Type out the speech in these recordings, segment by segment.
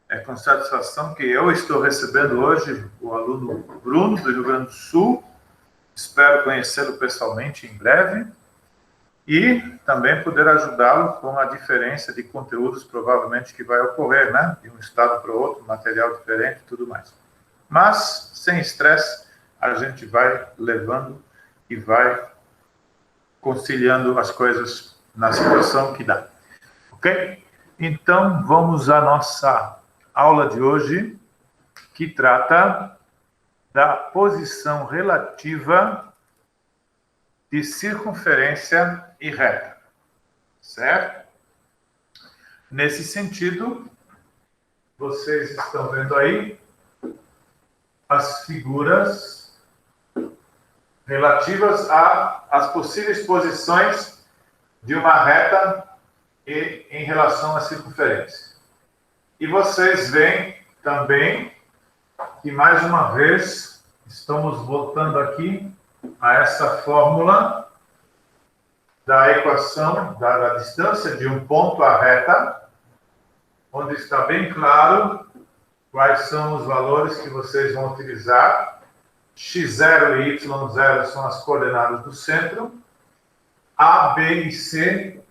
É com satisfação que eu estou recebendo hoje o aluno Bruno, do Rio Grande do Sul. Espero conhecê-lo pessoalmente em breve e também poder ajudá-lo com a diferença de conteúdos provavelmente que vai ocorrer, né? De um estado para o outro, material diferente e tudo mais. Mas, sem estresse, a gente vai levando e vai conciliando as coisas na situação que dá. Ok? Então, vamos à nossa aula de hoje, que trata da posição relativa de circunferência e reta, certo? Nesse sentido, vocês estão vendo aí as figuras relativas às possíveis posições de uma reta em relação à circunferência. E vocês veem também que, mais uma vez, estamos voltando aqui a essa fórmula da equação da distância de um ponto à reta, onde está bem claro quais são os valores que vocês vão utilizar. x0 e y0 são as coordenadas do centro. A, B e C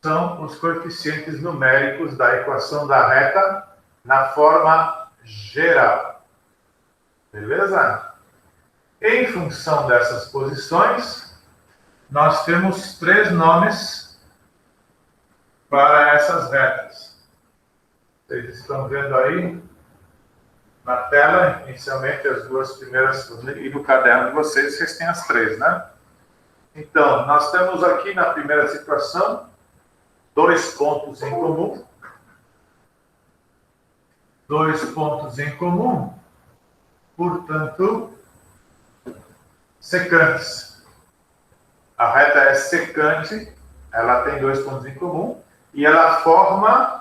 são os coeficientes numéricos da equação da reta na forma geral. Beleza? Em função dessas posições, nós temos 3 nomes para essas retas. Vocês estão vendo aí na tela, inicialmente, as 2 primeiras, e no caderno de vocês têm as 3, né? Então, nós temos aqui na primeira situação 2 pontos em comum. 2 pontos em comum, portanto, secantes. A reta é secante, ela tem 2 pontos em comum, e ela forma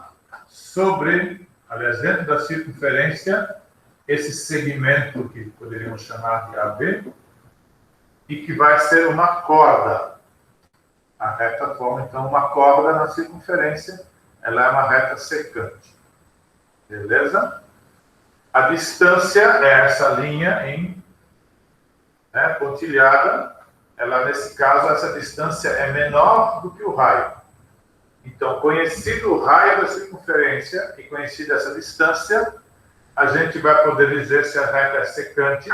aliás, dentro da circunferência, esse segmento que poderíamos chamar de AB, e que vai ser uma corda. A reta forma, então, uma corda na circunferência, ela é uma reta secante. Beleza? A distância é essa linha pontilhada. Ela, nesse caso, essa distância é menor do que o raio. Então, conhecido o raio da circunferência e conhecida essa distância, a gente vai poder dizer se a reta é secante,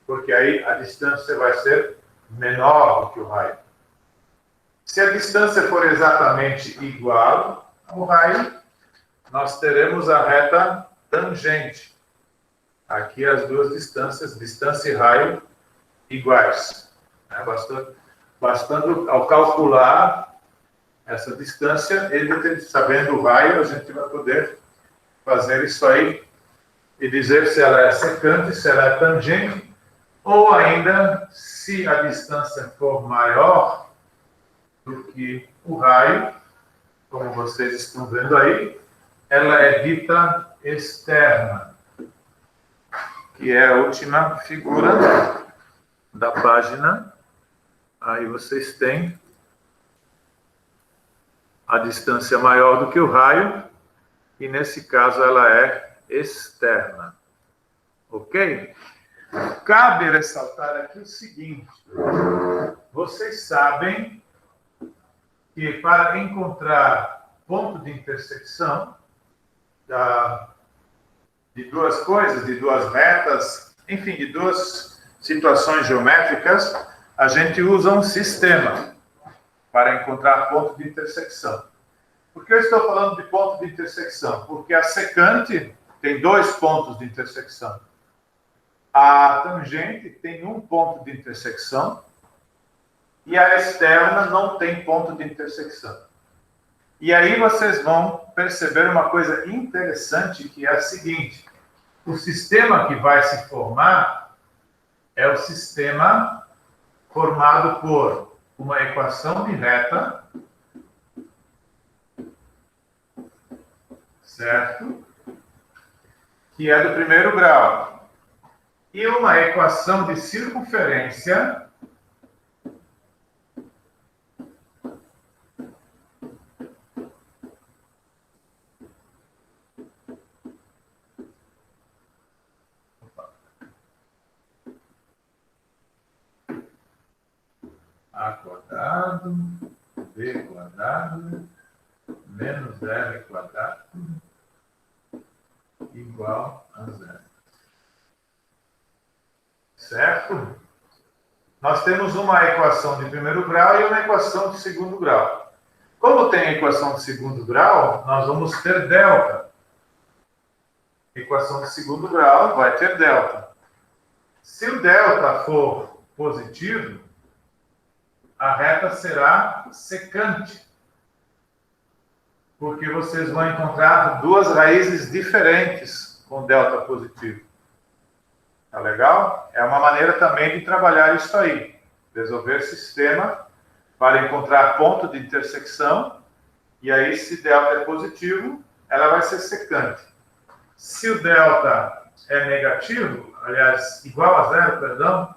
porque aí a distância vai ser menor do que o raio. Se a distância for exatamente igual ao raio, nós teremos a reta tangente. Aqui as 2 distâncias, distância e raio, iguais. Bastando ao calcular essa distância, sabendo o raio, a gente vai poder fazer isso aí e dizer se ela é secante, se ela é tangente, ou ainda, se a distância for maior do que o raio, como vocês estão vendo aí, ela é dita externa, que é a última figura da página. Aí vocês têm a distância maior do que o raio, e nesse caso ela é externa. Ok? Cabe ressaltar aqui o seguinte: vocês sabem que para encontrar ponto de intersecção de 2 coisas, de 2 retas, enfim, de 2 situações geométricas, a gente usa um sistema para encontrar ponto de intersecção. Por que eu estou falando de ponto de intersecção? Porque a secante tem 2 pontos de intersecção. A tangente tem 1 ponto de intersecção e a externa não tem ponto de intersecção. E aí vocês vão perceber uma coisa interessante, que é a seguinte: o sistema que vai se formar é o sistema formado por uma equação de reta, certo? Que é do primeiro grau. E uma equação de circunferência A quadrado, B quadrado, menos L quadrado, igual a zero. Certo? Nós temos uma equação de primeiro grau e uma equação de segundo grau. Como tem equação de segundo grau, nós vamos ter delta. Equação de segundo grau vai ter delta. Se o delta for positivo, a reta será secante. Porque vocês vão encontrar duas raízes diferentes com delta positivo. Tá legal? É uma maneira também de trabalhar isso aí. Resolver sistema para encontrar ponto de intersecção. E aí, se delta é positivo, ela vai ser secante. Se o delta é negativo, aliás, igual a zero, perdão,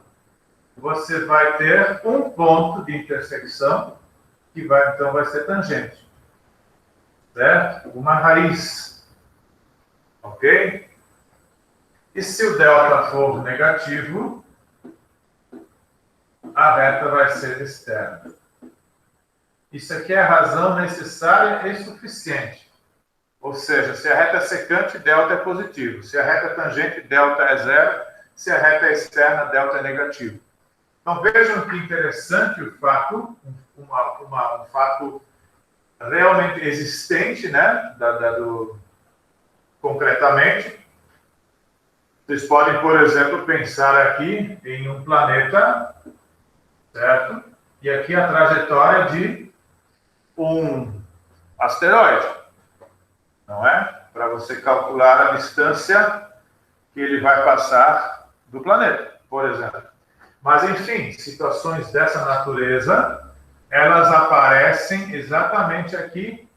você vai ter um ponto de intersecção que então vai ser tangente. Certo? Uma raiz. Ok? E se o delta for negativo, a reta vai ser externa. Isso aqui é a razão necessária e suficiente. Ou seja, se a reta é secante, delta é positivo. Se a reta é tangente, delta é zero. Se a reta é externa, delta é negativo. Então vejam que interessante o fato, um fato realmente existente, né? Concretamente. Vocês podem, por exemplo, pensar aqui em um planeta, certo? E aqui a trajetória de um asteroide, não é? Para você calcular a distância que ele vai passar do planeta, por exemplo. Mas, enfim, situações dessa natureza, elas aparecem exatamente aqui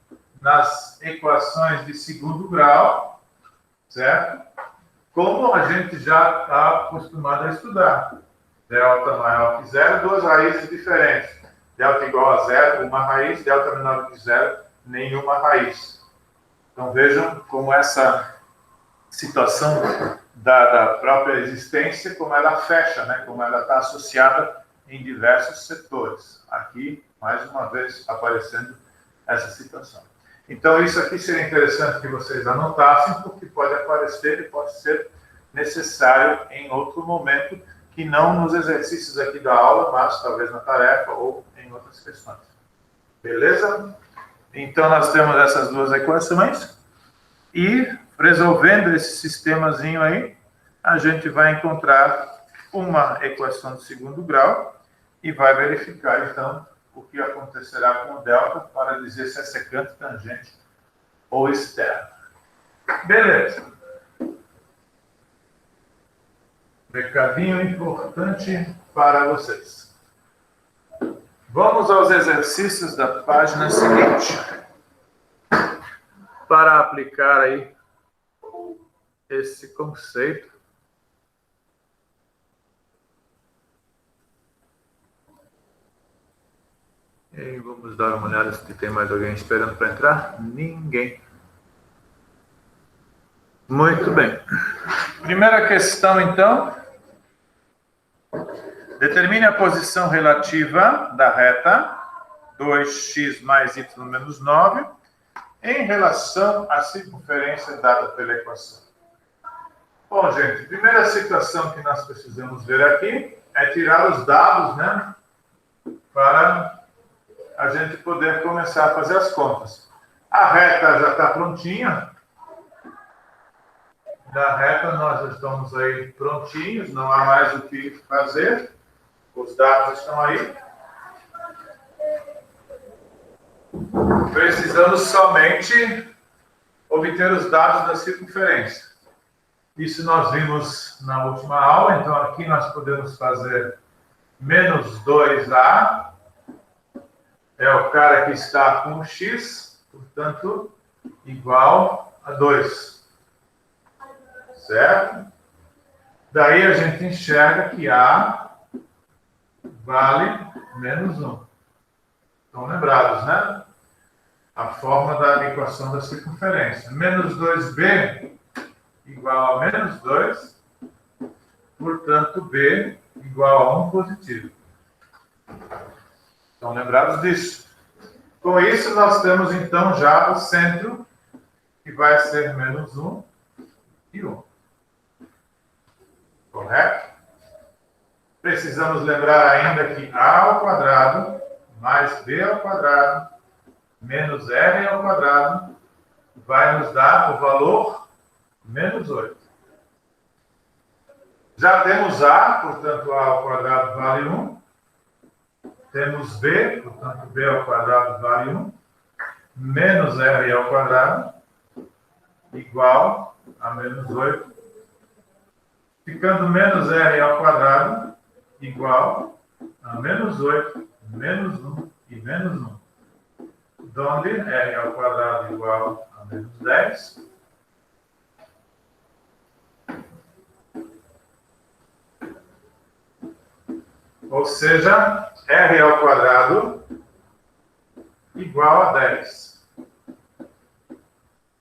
nas equações de segundo grau, certo? Como a gente já está acostumado a estudar. Delta maior que zero, duas raízes diferentes. Delta igual a zero, uma raiz. Delta menor que zero, nenhuma raiz. Então vejam como essa situação da própria existência, como ela fecha, né? Como ela está associada em diversos setores. Aqui, mais uma vez, aparecendo essa situação. Então, isso aqui seria interessante que vocês anotassem, porque pode aparecer e pode ser necessário em outro momento, que não nos exercícios aqui da aula, mas talvez na tarefa ou em outras questões. Beleza? Então, nós temos essas duas equações e, resolvendo esse sistemazinho aí, a gente vai encontrar uma equação de segundo grau e vai verificar, então, o que acontecerá com o delta para dizer se é secante, tangente ou externo. Beleza. Recadinho importante para vocês. Vamos aos exercícios da página seguinte. Para aplicar aí esse conceito. E vamos dar uma olhada se tem mais alguém esperando para entrar. Ninguém. Muito bem. Primeira questão, então. Determine a posição relativa da reta 2x mais y menos 9 em relação à circunferência dada pela equação. Bom, gente, a primeira situação que nós precisamos ver aqui é tirar os dados, né? Para a gente poder começar a fazer as contas. A reta já está prontinha. Da reta nós já estamos aí prontinhos, não há mais o que fazer. Os dados estão aí. Precisamos somente obter os dados da circunferência. Isso nós vimos na última aula, então aqui nós podemos fazer menos 2a. É o cara que está com x, portanto, igual a 2. Certo? Daí a gente enxerga que A vale menos 1. Estão lembrados, né? A forma da equação da circunferência. Menos 2b igual a menos 2, portanto, b igual a 1 positivo. Estão lembrados disso? Com isso, nós temos, então, já o centro, que vai ser menos 1 e 1. Correto? Precisamos lembrar ainda que a ao quadrado mais b ao quadrado menos r ao quadrado vai nos dar o valor menos 8. Já temos a, portanto, a ao quadrado vale 1. Temos b, portanto, b ao quadrado vale 1. Menos r ao quadrado igual a menos 8. Ficando menos r ao quadrado igual a menos 8, menos 1 e menos 1. Onde r ao quadrado igual a menos 10. Ou seja, r ao quadrado igual a 10.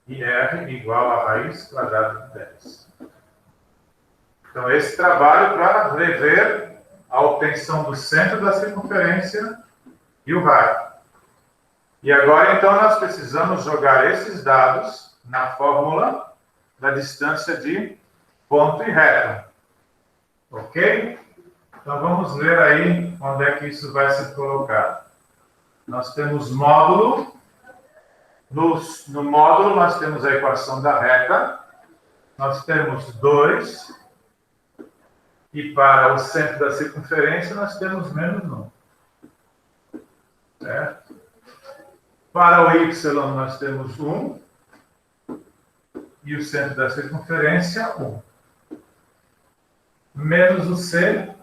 E r igual a raiz quadrada de 10. Então, esse trabalho para rever a obtenção do centro da circunferência e o raio. E agora, então, nós precisamos jogar esses dados na fórmula da distância de ponto e reta. Ok? Então, vamos ver aí onde é que isso vai ser colocado. Nós temos módulo. No módulo, nós temos a equação da reta. Nós temos 2. E para o centro da circunferência, nós temos menos 1. Certo? Para o y, nós temos 1. E o centro da circunferência, 1. Menos o c,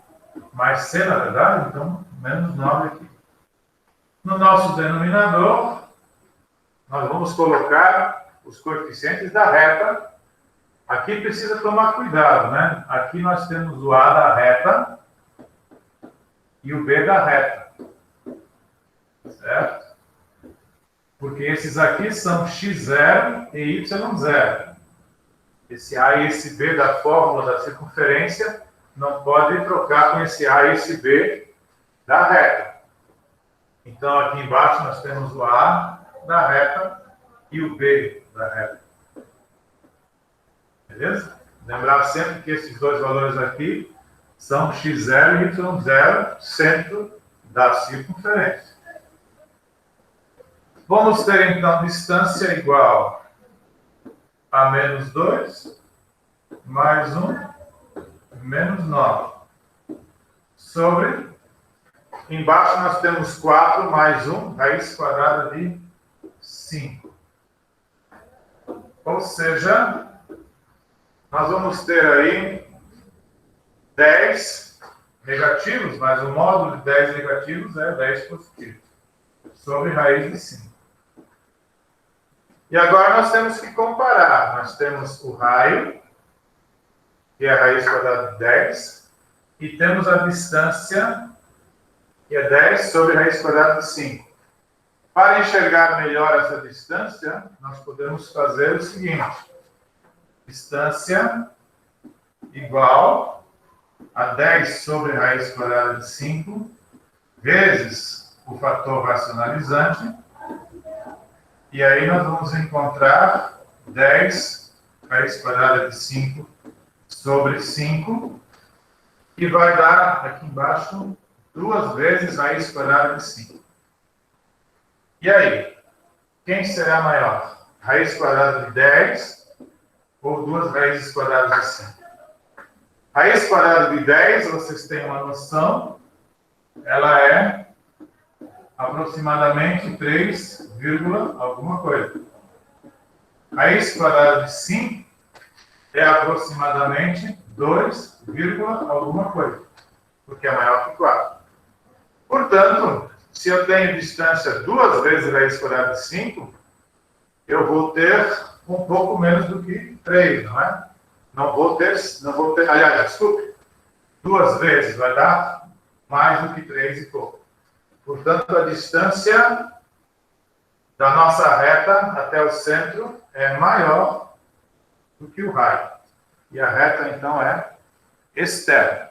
mais c, na verdade, então, menos 9 aqui. No nosso denominador, nós vamos colocar os coeficientes da reta. Aqui precisa tomar cuidado, né? Aqui nós temos o A da reta e o B da reta. Certo? Porque esses aqui são x0 e y0. Esse A e esse B da fórmula da circunferência não pode trocar com esse A e esse B da reta. Então, aqui embaixo nós temos o A da reta e o B da reta. Beleza? Lembrar sempre que esses dois valores aqui são x0 e y0, centro da circunferência. Vamos ter, então, distância igual a menos 2, mais 1, menos 9. Sobre, embaixo nós temos 4 mais 1, raiz quadrada de 5. Ou seja, nós vamos ter aí 10 negativos, mas o módulo de 10 negativos é 10 positivos, sobre raiz de 5. E agora nós temos que comparar. Nós temos o raio, que é a raiz quadrada de 10, e temos a distância, que é 10 sobre raiz quadrada de 5. Para enxergar melhor essa distância, nós podemos fazer o seguinte. Distância igual a 10 sobre raiz quadrada de 5 vezes o fator racionalizante. E aí nós vamos encontrar 10 raiz quadrada de 5 sobre 5, que vai dar aqui embaixo 2 vezes raiz quadrada de 5. E aí, quem será maior? Raiz quadrada de 10 ou 2 raízes quadradas de 5? Raiz quadrada de 10, vocês têm uma noção, ela é aproximadamente 3, alguma coisa. Raiz quadrada de 5 é aproximadamente 2, alguma coisa, porque é maior que 4. Portanto, se eu tenho distância 2 vezes raiz quadrada de 5, eu vou ter um pouco menos do que 3, não é? Não vou ter, aliás, desculpe, 2 vezes vai dar mais do que 3 e pouco. Portanto, a distância da nossa reta até o centro é maior do que o raio. E a reta, então, é externa.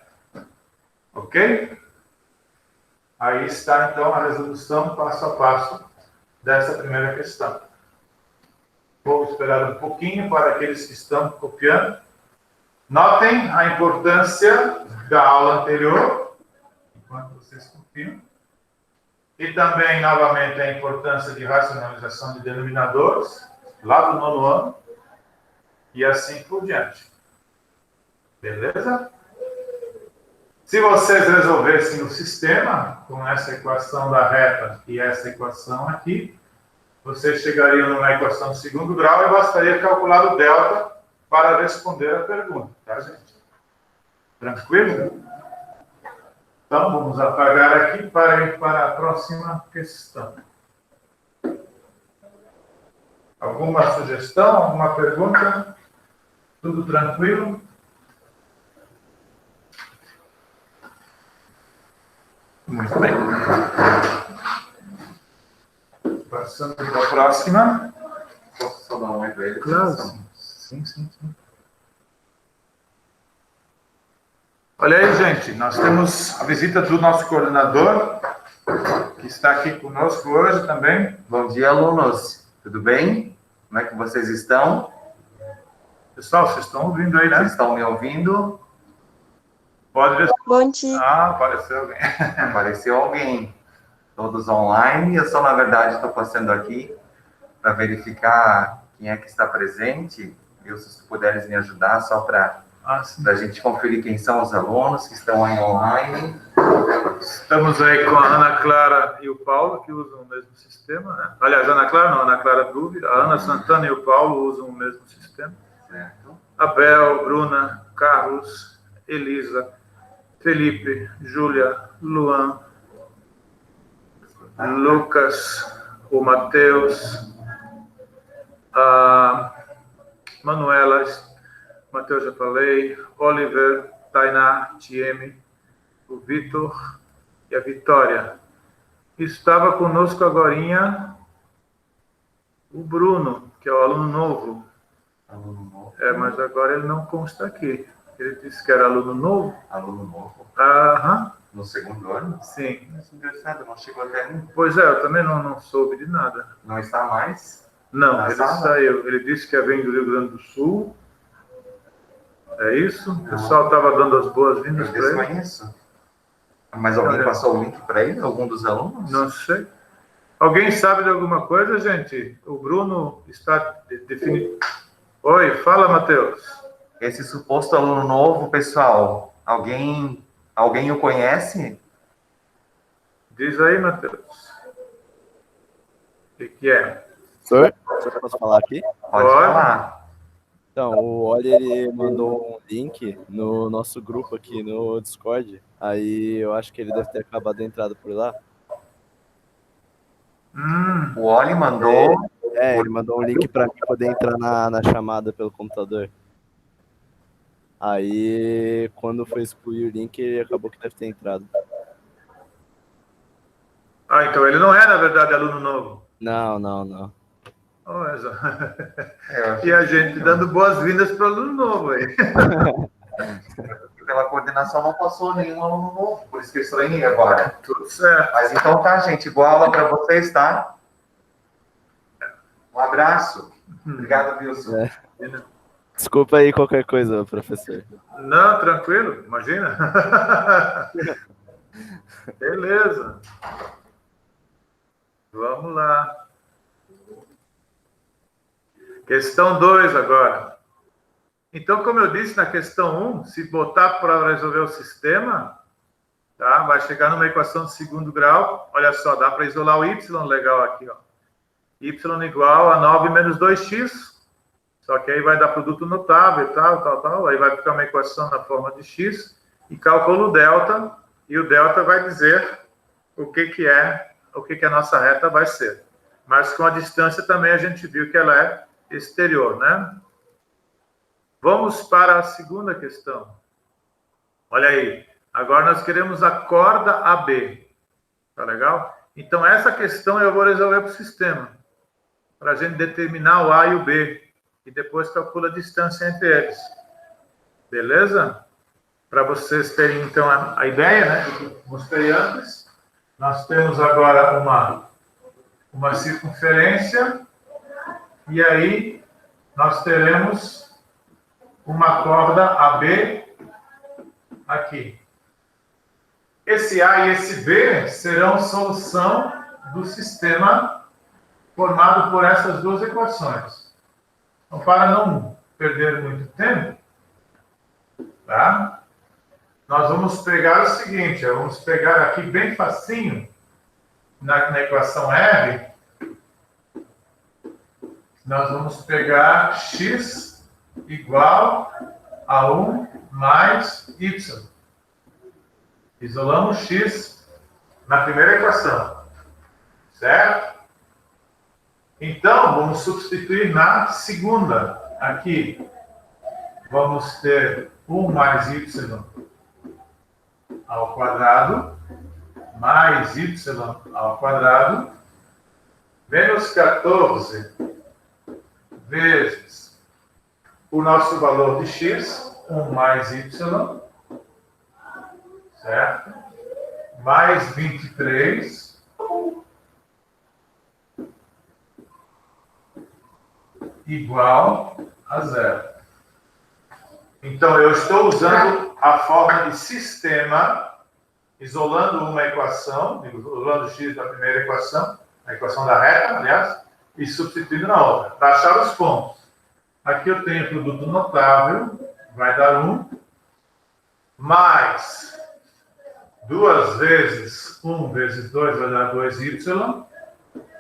Ok? Aí está, então, a resolução passo a passo dessa primeira questão. Vou esperar um pouquinho para aqueles que estão copiando. Notem a importância da aula anterior, enquanto vocês copiam. E também, novamente, a importância de racionalização de denominadores, lá do 9º ano, e assim por diante. Beleza? Se vocês resolvessem o sistema, com essa equação da reta e essa equação aqui, vocês chegariam numa equação de segundo grau e bastaria calcular o delta para responder a pergunta, tá, gente? Tranquilo? Então, vamos apagar aqui para ir para a próxima questão. Alguma sugestão? Alguma pergunta? Tudo tranquilo? Muito bem. Passando para a próxima. Posso só dar um oi para ele? Claro. Sim. Olha aí, gente, nós temos a visita do nosso coordenador, que está aqui conosco hoje também. Bom dia, alunos. Tudo bem? Como é que vocês estão? Pessoal, vocês estão ouvindo aí, né? Vocês estão me ouvindo? Pode ver. Bom dia. Ah, apareceu alguém. Apareceu alguém. Todos online. Eu só, na verdade, estou passando aqui para verificar quem é que está presente. E se puderes me ajudar, só para a gente conferir quem são os alunos que estão aí online. Estamos aí com a Ana Clara e o Paulo, que usam o mesmo sistema, né? Aliás, Ana Clara não, Ana Clara Dúvida. A Ana Santana e o Paulo usam o mesmo sistema. Certo. Abel, Bruna, Carlos, Elisa, Felipe, Júlia, Luan, Lucas, o Matheus, a Manuela, Matheus já falei, Oliver, Tainá, Tieme, o Vitor e a Vitória. Estava conosco agorinha o Bruno, que é o aluno novo. Aluno novo. Mas agora ele não consta aqui. Ele disse que era aluno novo. Aluno novo. Aham. No segundo ano? Sim. Mas engraçado, não chegou até mim. Pois é, eu também não soube de nada. Não está mais? Não, Na ele sala? saiu. Ele disse que vem do Rio Grande do Sul. É isso? O pessoal estava dando as boas-vindas Eu para ele. desconheço. Mas alguém passou o link para ele? Algum dos alunos? Não sei. Alguém sabe de alguma coisa, gente? O Bruno está definido. Oi, fala, Matheus. Esse suposto aluno novo, pessoal, alguém o conhece? Diz aí, Matheus. O que é? Senhor, posso falar aqui? Pode falar. Então, o Oli, ele mandou um link no nosso grupo aqui no Discord. Aí eu acho que ele deve ter acabado de entrar por lá. O Oli mandou. Ele mandou um link para mim poder entrar na chamada pelo computador. Aí, quando foi excluir o link, ele acabou que deve ter entrado. Ah, então ele não é, na verdade, aluno novo. Não. Olha só. E a gente dando boas-vindas para o aluno novo aí. Pela coordenação não passou nenhum aluno novo, por isso que eu estranhei agora. Tudo certo. Mas então tá, gente, boa aula para vocês, tá? Um abraço. Obrigado, Wilson. Desculpa aí qualquer coisa, professor. Não, tranquilo, imagina. Beleza. Vamos lá. Questão 2 agora. Então, como eu disse na questão 1, se botar para resolver o sistema, tá? Vai chegar numa equação de segundo grau. Olha só, dá para isolar o y legal aqui, ó. Y igual a 9 menos 2x. Só que aí vai dar produto notável, tal. Aí vai ficar uma equação na forma de x. E calculo o delta. E o delta vai dizer o que a nossa reta vai ser. Mas com a distância também a gente viu que ela é exterior, né? Vamos para a segunda questão. Olha aí. Agora nós queremos a corda AB. Tá legal? Então, essa questão eu vou resolver para o sistema. Para a gente determinar o A e o B. E depois calcula a distância entre eles. Beleza? Para vocês terem, então, a ideia, né? Que eu mostrei antes. nós temos agora uma circunferência, e aí nós teremos uma corda AB aqui. Esse A e esse B serão solução do sistema formado por essas duas equações. Então, para não perder muito tempo, tá? Nós vamos pegar o seguinte, vamos pegar aqui bem facinho, na equação R, nós vamos pegar x igual a 1 mais y. Isolamos x na primeira equação, certo? Então, vamos substituir na segunda. Aqui, vamos ter 1 mais y ao quadrado, mais y ao quadrado, menos 14 vezes o nosso valor de x, 1 mais y, certo? Mais 23 igual a 0. Então, eu estou usando a forma de sistema, isolando uma equação, isolando x da primeira equação, a equação da reta, aliás, e substituindo na outra, para achar os pontos. Aqui eu tenho produto notável, vai dar 1, mais 2 vezes 1 vezes 2 vai dar 2y,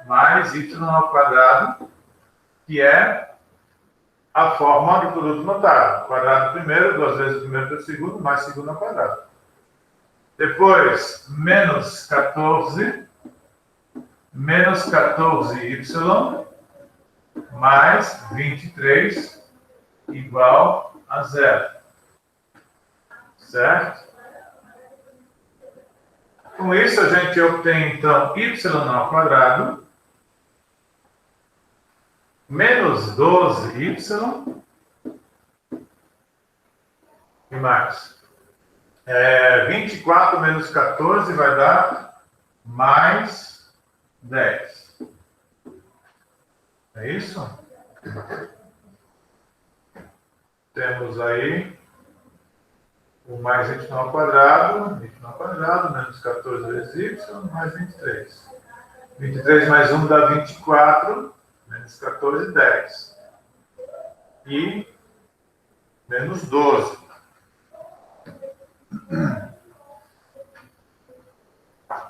mais y ao quadrado, que é a forma do produto notável. Quadrado primeiro, 2 vezes o primeiro pelo segundo, mais segundo ao quadrado. Depois, menos 14y, mais 23 igual a 0. Certo? Com isso, a gente obtém, então, y ao quadrado menos 12y e mais. 24 menos 14 vai dar mais 10. É isso? Temos aí o mais y ao quadrado, menos 14 vezes y, mais 23. 23 mais 1 dá 24, menos 14, 10. E menos 12.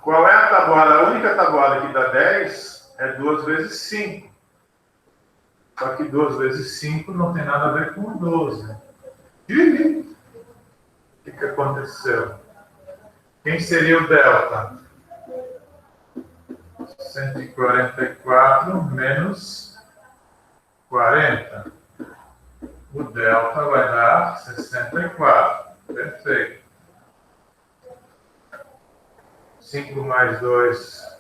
Qual é a tabuada? A única tabuada que dá 10 é 2 vezes 5. Só que 2 vezes 5 não tem nada a ver com 12. O que aconteceu? Quem seria o delta? 144 menos 40. O delta vai dar 64. Perfeito. 5 mais 2.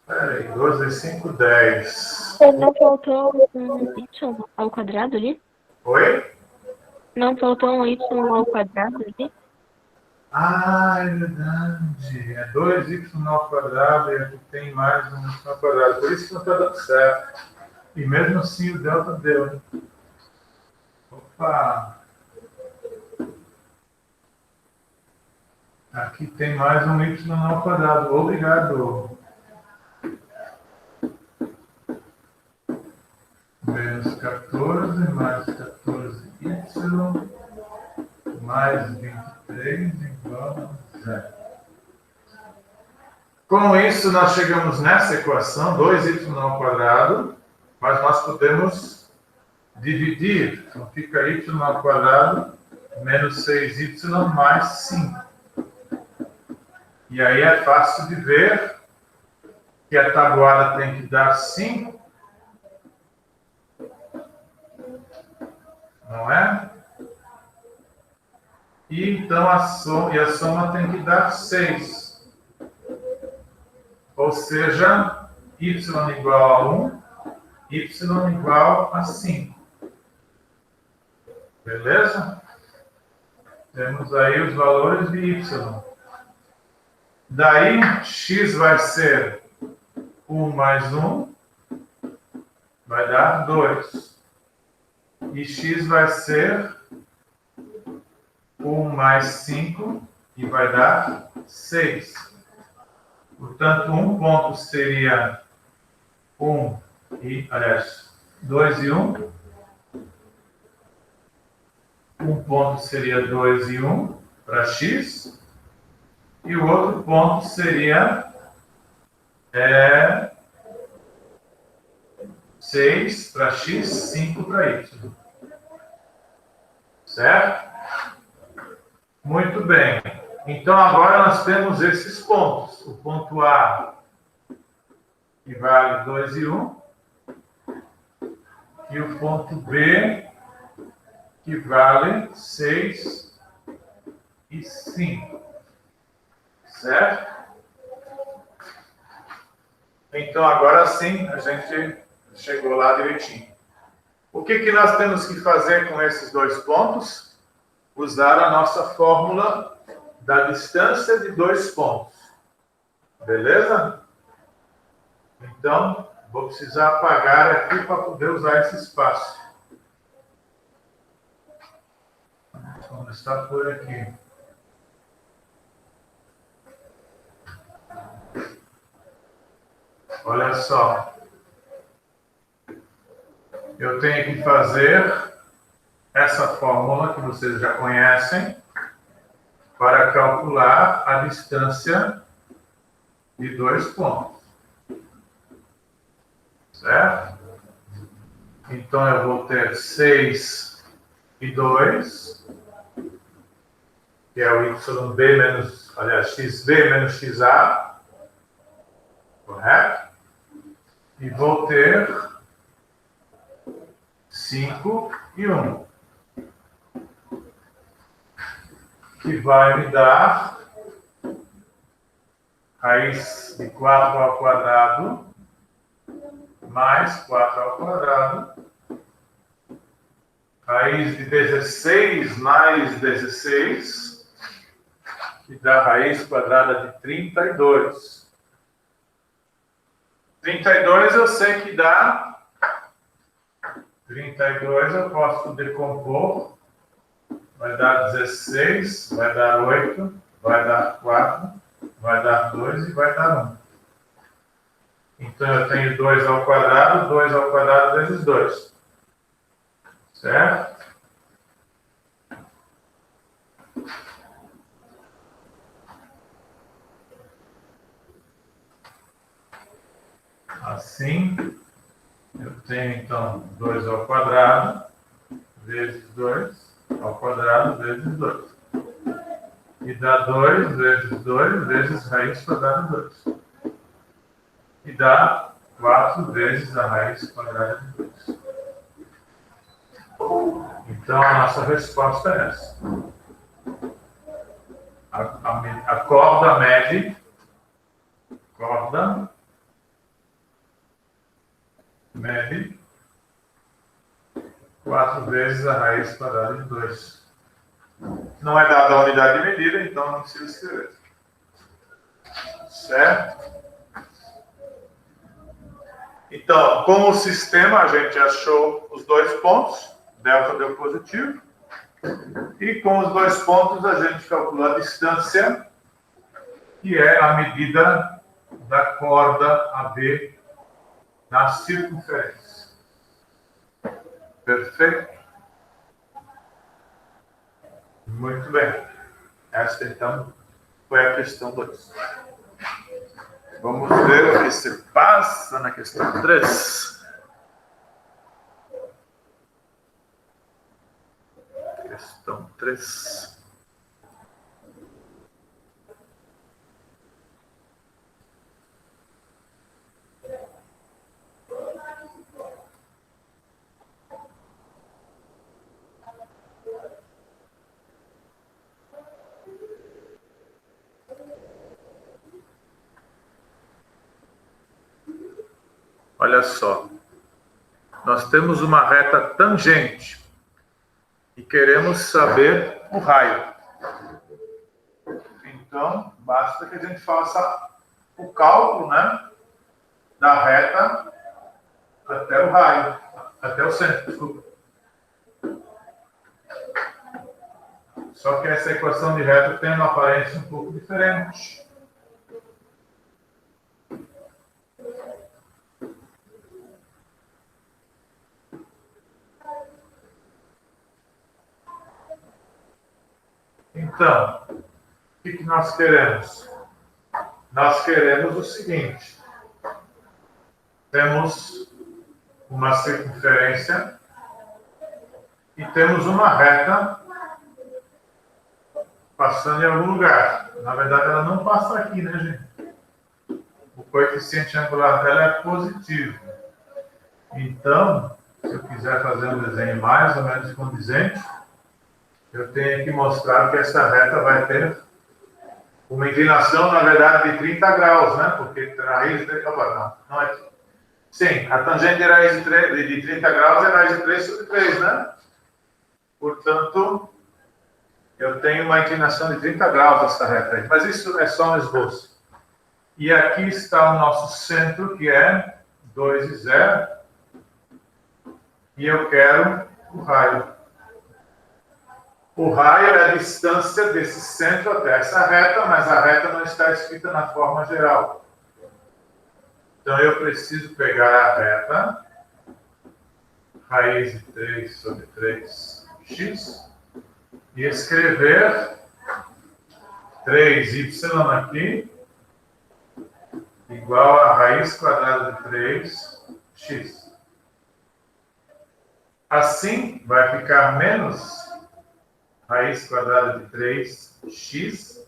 Peraí, 12 vezes 5, 10. Não faltou um y ao quadrado ali? Oi? Não faltou um y ao quadrado ali? Ah, é verdade. É 2y ao quadrado e aqui tem mais um y ao quadrado. Por isso que não está dando certo. E mesmo assim o delta deu, né? Opa! Aqui tem mais um y ao quadrado. Obrigado. Menos 14, mais 14y, mais 23 igual a 0. Com isso, nós chegamos nessa equação, 2y ao quadrado, mas nós podemos dividir. Então, fica y ao quadrado menos 6y mais 5. E aí é fácil de ver que a tabuada tem que dar 5. Não é? E então a soma tem que dar 6. Ou seja, y igual a 1, y igual a 5. Beleza? Temos aí os valores de y. Daí, x vai ser 1 mais 1, vai dar 2. E x vai ser 1 mais 5, e vai dar 6. Portanto, um ponto seria 1 e, aliás, 2 e 1. Um ponto seria 2 e 1 para x. E o outro ponto seria 6 para x, 5 para y. Certo? Muito bem. Então, agora nós temos esses pontos. O ponto A, que vale 2 e 1. E o ponto B, que vale 6 e 5. Certo? Então, agora sim, a gente chegou lá direitinho. O que nós temos que fazer com esses dois pontos? Usar a nossa fórmula da distância de dois pontos. Beleza? Então, vou precisar apagar aqui para poder usar esse espaço. Vamos começar por aqui. Olha só. Eu tenho que fazer essa fórmula que vocês já conhecem para calcular a distância de dois pontos. Certo? Então, eu vou ter 6 e 2, que é o YB menos, aliás, XB menos XA. Correto? E vou ter 5 e 1. Que vai me dar raiz de 4 ao quadrado mais 4 ao quadrado, raiz de 16 mais 16, que dá raiz quadrada de 32. 32 eu sei que dá. 32 eu posso decompor. Vai dar 16, vai dar 8, vai dar 4, vai dar 2 e vai dar 1. Então, eu tenho 2 ao quadrado vezes 2. Certo? Assim, eu tenho, então, 2 ao quadrado vezes 2 ao quadrado vezes 2. E dá 2 vezes 2 vezes raiz quadrada de 2. E dá 4 vezes a raiz quadrada de 2. Então, a nossa resposta é essa. A corda mede 4 vezes a raiz quadrada de 2. Não é dada a unidade de medida, então não precisa escrever. Certo? Então, com o sistema, a gente achou os dois pontos. Delta deu positivo. E com os dois pontos, a gente calculou a distância, que é a medida da corda AB na circunferência. Perfeito? Muito bem. Esta, então, foi a questão 2. Vamos ver o que se passa na questão 3. Questão 3. Olha só, nós temos uma reta tangente e queremos saber o raio. Então, basta que a gente faça o cálculo, né, da reta até o raio, até o centro, desculpa. Só que essa equação de reta tem uma aparência um pouco diferente. Então, o que nós queremos? Nós queremos o seguinte. Temos uma circunferência e temos uma reta passando em algum lugar. Na verdade, ela não passa aqui, né, gente? O coeficiente angular dela é positivo. Então, se eu quiser fazer um desenho mais ou menos condizente, eu tenho que mostrar que essa reta vai ter uma inclinação, na verdade, de 30 graus, né? Porque a raiz de... Opa, não é... Sim, a tangente de raiz de 30 graus é raiz de 3 sobre 3, né? Portanto, eu tenho uma inclinação de 30 graus nessa reta aí. Mas isso é só um esboço. E aqui está o nosso centro, que é 2 e 0. E eu quero o raio. O raio é a distância desse centro até essa reta, mas a reta não está escrita na forma geral. Então, eu preciso pegar a reta, raiz de 3 sobre 3x, e escrever 3y aqui, igual a raiz quadrada de 3x. Assim, vai ficar menos raiz quadrada de 3x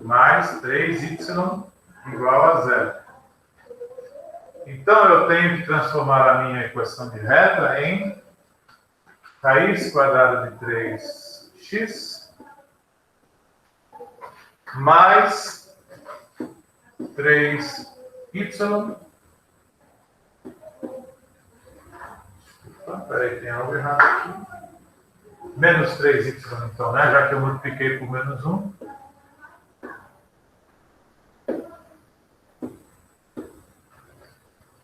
mais 3y igual a 0. Então, eu tenho que transformar a minha equação de reta em raiz quadrada de 3x mais 3y. Peraí, tem algo errado aqui. Menos 3y, então, né? Já que eu multipliquei por menos 1.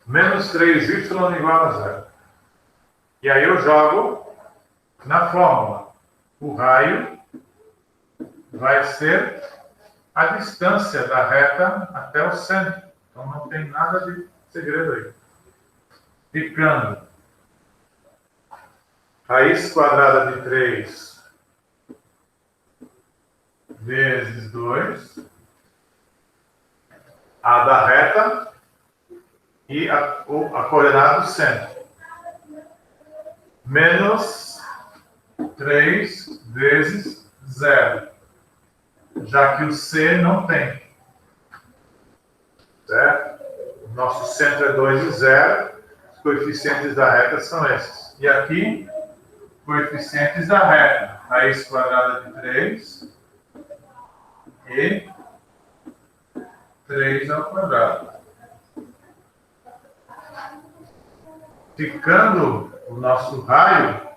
Menos 3y igual a 0. E aí eu jogo na fórmula. O raio vai ser a distância da reta até o centro. Então não tem nada de segredo aí. Ficando raiz quadrada de 3 vezes 2, a da reta e a coordenada do centro, menos 3 vezes 0, já que o C não tem. Certo? O nosso centro é 2 e 0, os coeficientes da reta são esses. E aqui, coeficientes da reta, raiz quadrada de 3 e 3 ao quadrado. Ficando o nosso raio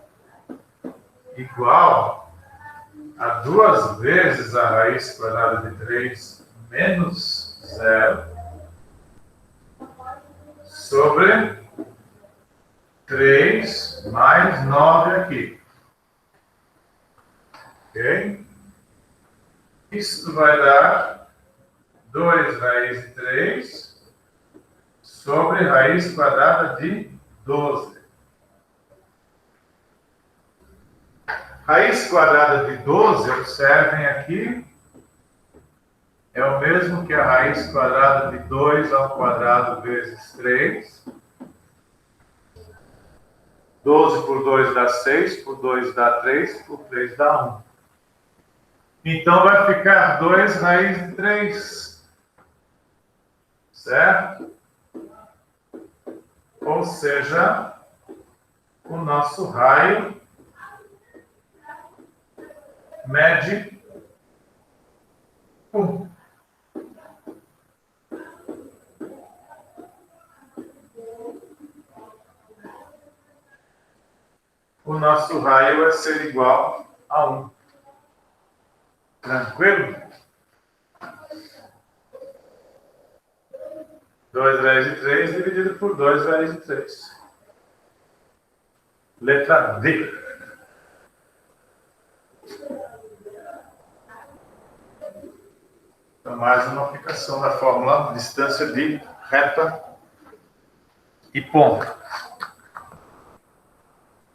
igual a 2 vezes a raiz quadrada de 3 menos 0 sobre 3 mais 9 aqui. Ok? Isso vai dar 2 raiz de 3 sobre raiz quadrada de 12. Raiz quadrada de 12, observem aqui, é o mesmo que a raiz quadrada de 2 ao quadrado vezes 3. 12 por 2 dá 6, por 2 dá 3, por 3 dá 1. Então, vai ficar 2 raiz de 3. Certo? Ou seja, o nosso raio mede 1. O nosso raio vai ser igual a 1. Tranquilo? 2 vezes de 3 dividido por 2 vezes de 3. Letra D. Então, mais uma aplicação da fórmula distância de reta e ponto.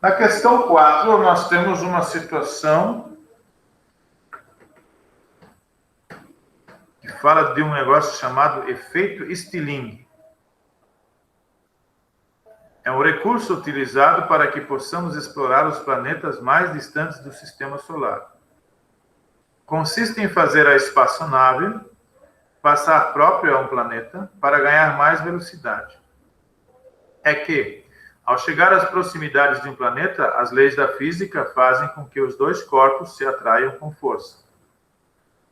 Na questão 4, nós temos uma situação que fala de um negócio chamado efeito Stirling. É um recurso utilizado para que possamos explorar os planetas mais distantes do Sistema Solar. Consiste em fazer a espaçonave passar próprio a um planeta para ganhar mais velocidade. É que, ao chegar às proximidades de um planeta, as leis da física fazem com que os dois corpos se atraiam com força.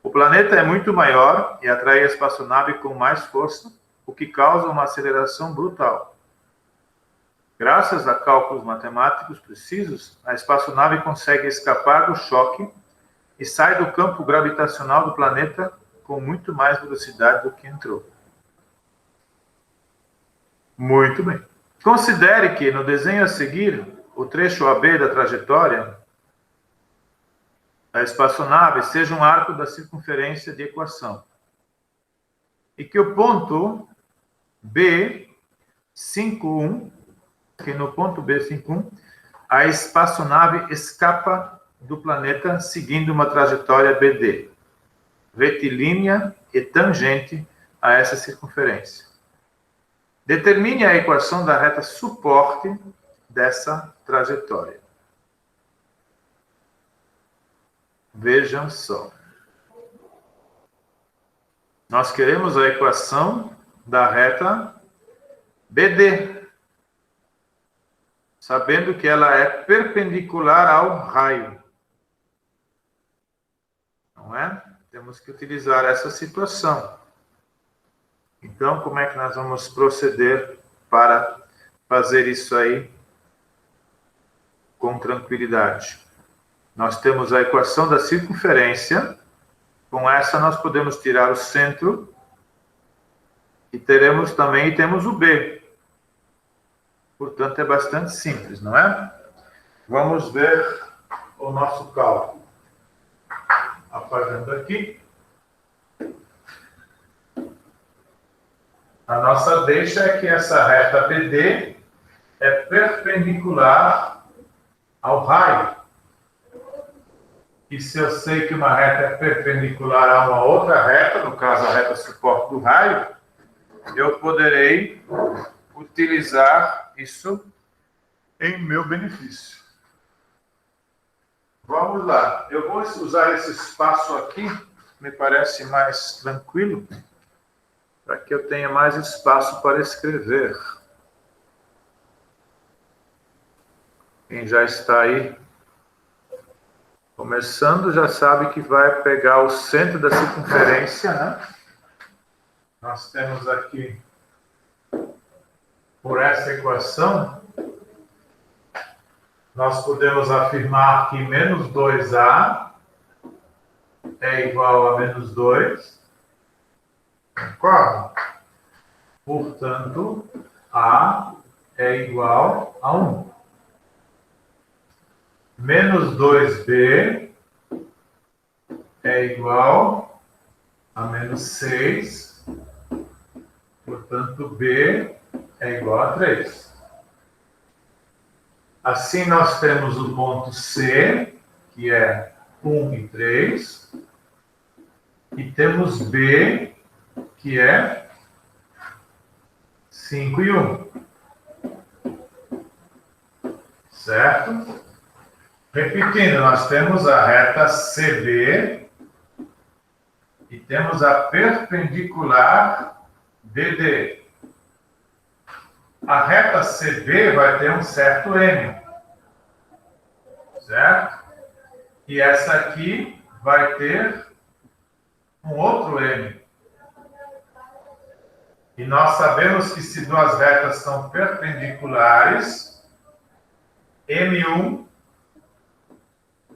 O planeta é muito maior e atrai a espaçonave com mais força, o que causa uma aceleração brutal. Graças a cálculos matemáticos precisos, a espaçonave consegue escapar do choque e sai do campo gravitacional do planeta com muito mais velocidade do que entrou. Muito bem. Considere que, no desenho a seguir, o trecho AB da trajetória da espaçonave seja um arco da circunferência de equação. E que o ponto B51, que no ponto B51, a espaçonave escapa do planeta seguindo uma trajetória BD, retilínea e tangente a essa circunferência. Determine a equação da reta suporte dessa trajetória. Vejam só. Nós queremos a equação da reta BD, sabendo que ela é perpendicular ao raio. Não é? Temos que utilizar essa situação. Então, como é que nós vamos proceder para fazer isso aí com tranquilidade? Nós temos a equação da circunferência. Com essa, nós podemos tirar o centro. E temos o B. Portanto, é bastante simples, não é? Vamos ver o nosso cálculo. Apagando aqui. A nossa deixa é que essa reta BD é perpendicular ao raio. E se eu sei que uma reta é perpendicular a uma outra reta, no caso a reta suporte do raio, eu poderei utilizar isso em meu benefício. Vamos lá. Eu vou usar esse espaço aqui, me parece mais tranquilo, para que eu tenha mais espaço para escrever. Quem já está aí começando já sabe que vai pegar o centro da circunferência, né? Nós temos aqui, por essa equação, nós podemos afirmar que menos 2A é igual a menos 2. Concorda? Portanto, A é igual a 1. Menos 2B é igual a menos 6. Portanto, B é igual a 3. Assim, nós temos o ponto C, que é 1 e 3. E temos B, que é 5 e 1. Certo? Repetindo, nós temos a reta CB e temos a perpendicular DD. A reta CB vai ter um certo M, certo? E essa aqui vai ter um outro M. E nós sabemos que se duas retas são perpendiculares, M1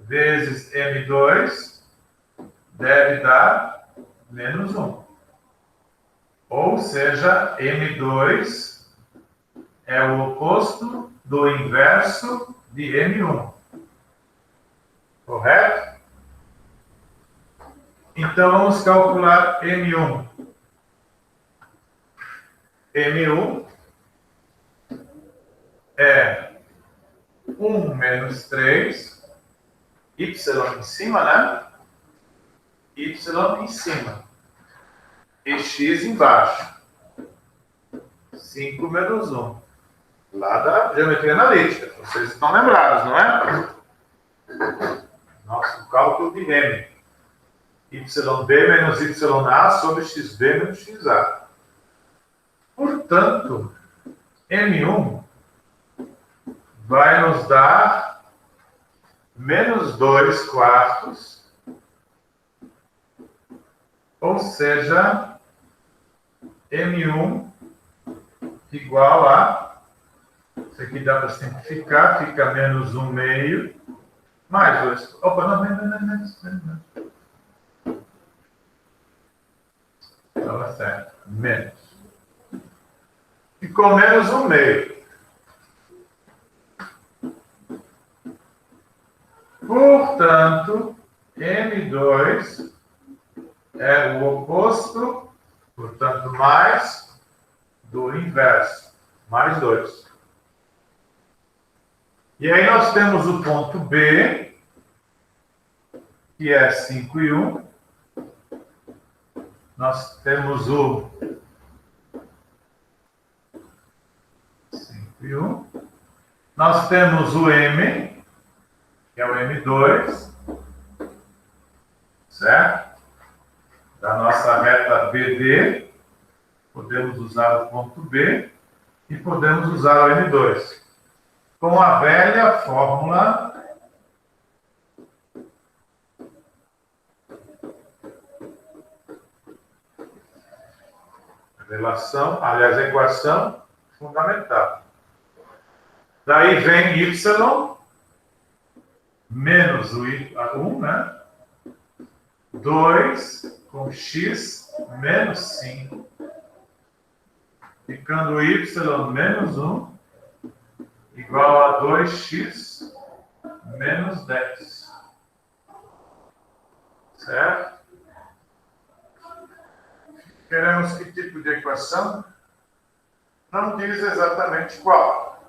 vezes M2 deve dar menos 1. Ou seja, M2 é o oposto do inverso de M1. Correto? Então, vamos calcular M1. M1 é 1 menos 3, y em cima, né? Y em cima. E x embaixo. 5 menos 1. Lá da geometria analítica. Vocês estão lembrados, não é? Nosso cálculo de M. YB menos YA sobre XB menos XA. Portanto, M1 vai nos dar menos 2 quartos, ou seja, M1 igual a, isso aqui dá para simplificar, fica menos 1 meio, mais 2, opa, não. Estava certo, menos. Ficou menos 1 meio. Portanto, M2 é o oposto, portanto, mais do inverso, mais 2. E aí nós temos o ponto B, que é 5 e 1. Nós temos o 5 e 1. Nós temos o M, que é o M2, certo? Da nossa reta BD, podemos usar o ponto B e podemos usar o M2. Com a velha fórmula equação fundamental. Daí vem y menos o 1, né? 2 com x menos 5, ficando y menos 1 igual a 2x menos 10. Certo? Queremos que tipo de equação? Não diz exatamente qual,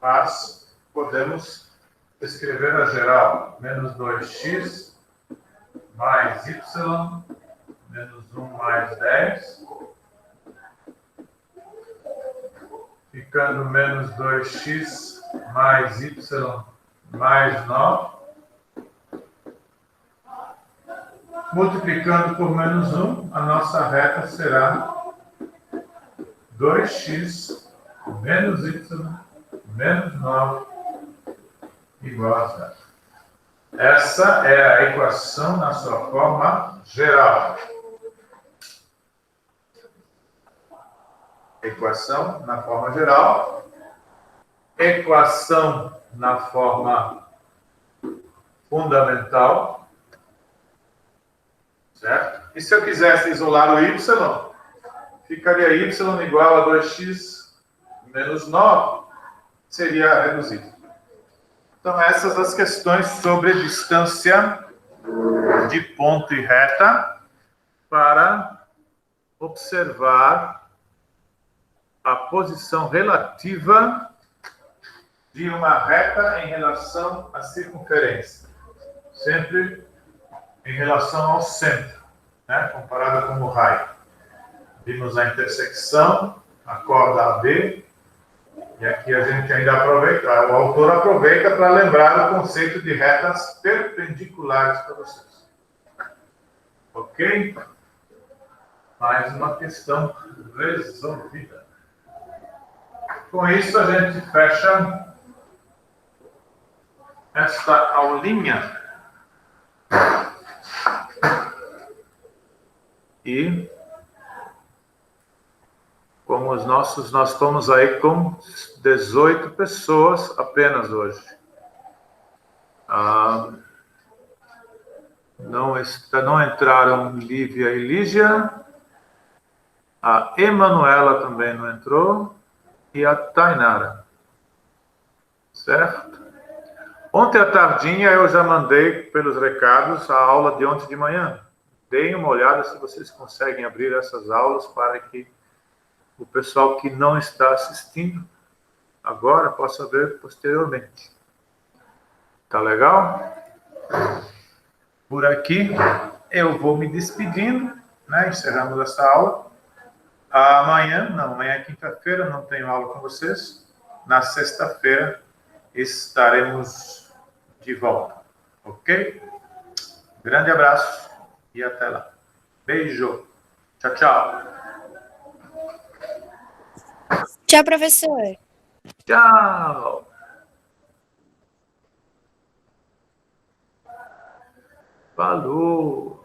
mas podemos escrever a geral. Menos 2x mais y menos 1 mais 10, ficando menos 2x mais y mais 9, multiplicando por menos 1, a nossa reta será 2x menos y menos 9 igual a 0. Essa é a equação na sua forma geral. Equação na forma geral. Equação na forma fundamental. Certo? E se eu quisesse isolar o y, ficaria y igual a 2x menos 9, seria reduzido. Então, essas as questões sobre distância de ponto e reta para observar a posição relativa de uma reta em relação à circunferência. Sempre em relação ao centro, né? Comparada com o raio. Vimos a intersecção, a corda AB, e aqui a gente ainda aproveita, o autor aproveita para lembrar o conceito de retas perpendiculares para vocês. Ok? Mais uma questão resolvida. Com isso, a gente fecha esta aulinha. E como nós estamos aí com 18 pessoas apenas hoje. Não entraram Lívia e Lígia. A Emanuela também não entrou. E a Tainara. Certo? Ontem à tardinha eu já mandei pelos recados a aula de ontem de manhã. Deem uma olhada se vocês conseguem abrir essas aulas para que o pessoal que não está assistindo agora possa ver posteriormente. Tá legal? Por aqui eu vou me despedindo, né? Encerramos essa aula. Amanhã é quinta-feira, não tenho aula com vocês. Na sexta-feira estaremos de volta, ok? Grande abraço e até lá. Beijo. Tchau, tchau. Tchau, professor. Tchau. Falou.